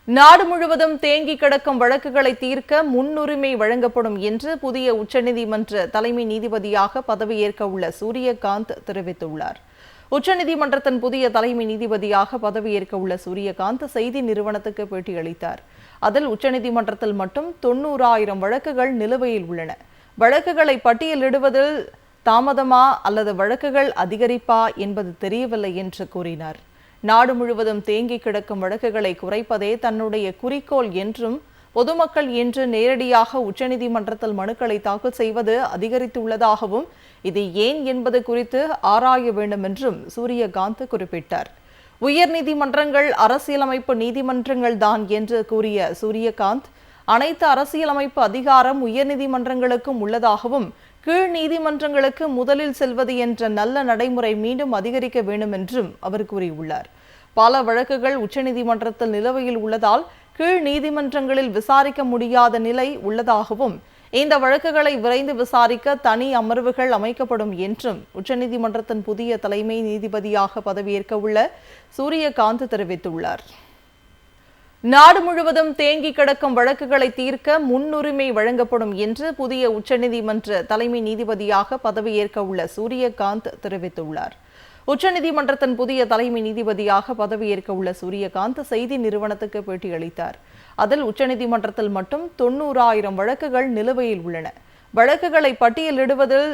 நாடு முழுவதும் தேங்கி கிடக்கும் வழக்குகளை தீர்க்க முன்னுரிமை வழங்கப்படும் என்று புதிய உச்சநீதிமன்ற தலைமை நீதிபதியாக பதவியேற்க உள்ள சூரியகாந்த் தெரிவித்துள்ளார். உச்சநீதிமன்றத்தின் புதிய தலைமை நீதிபதியாக பதவியேற்க உள்ள சூரியகாந்த் செய்தி நிறுவனத்துக்கு பேட்டியளித்தார். அதில் உச்சநீதிமன்றத்தில் மட்டும் 90,000 வழக்குகள் நிலுவையில் உள்ளன. வழக்குகளை பட்டியலிடுவதில் தாமதமா அல்லது வழக்குகள் அதிகரிப்பா என்பது தெரியவில்லை என்று கூறினார். நாடு முழுவதும் தேங்கி கிடக்கும் வழக்குகளை குறைப்பதே தன்னுடைய குறிக்கோள் என்றும், பொதுமக்கள் இன்று நேரடியாக உச்சநீதிமன்றத்தில் மனுக்களை தாக்கல் செய்வது அதிகரித்துள்ளதாகவும், இது ஏன் என்பது குறித்து ஆராய வேண்டும் என்றும் சூரியகாந்த் குறிப்பிட்டார். உயர்நீதிமன்றங்கள் அரசியலமைப்பு நீதிமன்றங்கள் தான் என்று கூறிய சூரியகாந்த், அனைத்து அரசியலமைப்பு அதிகாரம் உயர்நீதிமன்றங்களுக்கும் உள்ளதாகவும், கீழ் நீதிமன்றங்களுக்கு முதலில் செல்வது என்ற நல்ல நடைமுறை மீண்டும் அதிகரிக்க வேண்டும் என்றும் அவர் கூறியுள்ளார். பல வழக்குகள் உச்சநீதிமன்றத்தில் நிலுவையில் உள்ளதால் கீழ் நீதிமன்றங்களில் விசாரிக்க முடியாத நிலை உள்ளதாகவும், இந்த வழக்குகளை விரைந்து விசாரிக்க தனி அமர்வுகள் அமைக்கப்படும் என்றும் உச்சநீதிமன்றத்தின் புதிய தலைமை நீதிபதியாக பதவியேற்க உள்ள சூரியகாந்த் தெரிவித்துள்ளார். நாடு முழுவதும் தேங்கி கிடக்கும் வழக்குகளை தீர்க்க முன்னுரிமை வழங்கப்படும் என்று புதிய உச்சநீதிமன்ற தலைமை நீதிபதியாக பதவியேற்க உள்ள சூரியகாந்த் தெரிவித்துள்ளார். உச்சநீதிமன்றத்தின் புதிய தலைமை நீதிபதியாக பதவியேற்க உள்ள சூரியகாந்த் செய்தி நிறுவனத்துக்கு பேட்டியளித்தார். அதில் உச்சநீதிமன்றத்தில் மட்டும் 90,000 வழக்குகள் நிலுவையில் உள்ளன. வழக்குகளை பட்டியலிடுவதில்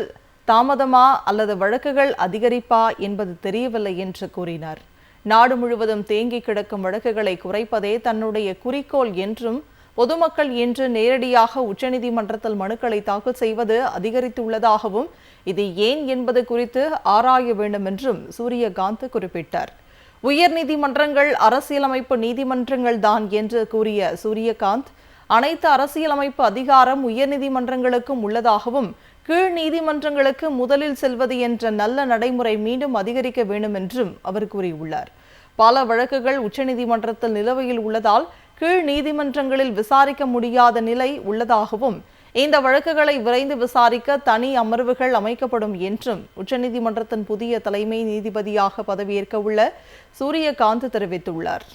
தாமதமா அல்லது வழக்குகள் அதிகரிப்பா என்பது தெரியவில்லை என்று கூறினார். நாடு முழுவதும் தேங்கி கிடக்கும் வழக்குகளை குறைப்பதே தன்னுடைய குறிக்கோள் என்றும், பொதுமக்கள் இன்று நேரடியாக உச்சநீதிமன்றத்தில் மனுக்களை தாக்கல் செய்வது அதிகரித்துள்ளதாகவும், இது ஏன் என்பது குறித்து ஆராய வேண்டும் என்றும் சூரியகாந்த் குறிப்பிட்டார். உயர்நீதிமன்றங்கள் அரசியலமைப்பு நீதிமன்றங்கள் தான் என்று கூறிய சூரியகாந்த், அனைத்து அரசியலமைப்பு அதிகாரம் உயர்நீதிமன்றங்களுக்கும் உள்ளதாகவும், கீழ் நீதிமன்றங்களுக்கு முதலில் செல்வது என்ற நல்ல நடைமுறை மீண்டும் அதிகரிக்க வேண்டும் என்றும் அவர் கூறியுள்ளார். பல வழக்குகள் உச்சநீதிமன்றத்தில் நிலுவையில் உள்ளதால் கீழ் நீதிமன்றங்களில் விசாரிக்க முடியாத நிலை உள்ளதாகவும், இந்த வழக்குகளை விரைந்து விசாரிக்க தனி அமர்வுகள் அமைக்கப்படும் என்றும் உச்சநீதிமன்றத்தின் புதிய தலைமை நீதிபதியாக பதவியேற்க உள்ள சூரியகாந்த் தெரிவித்துள்ளார்.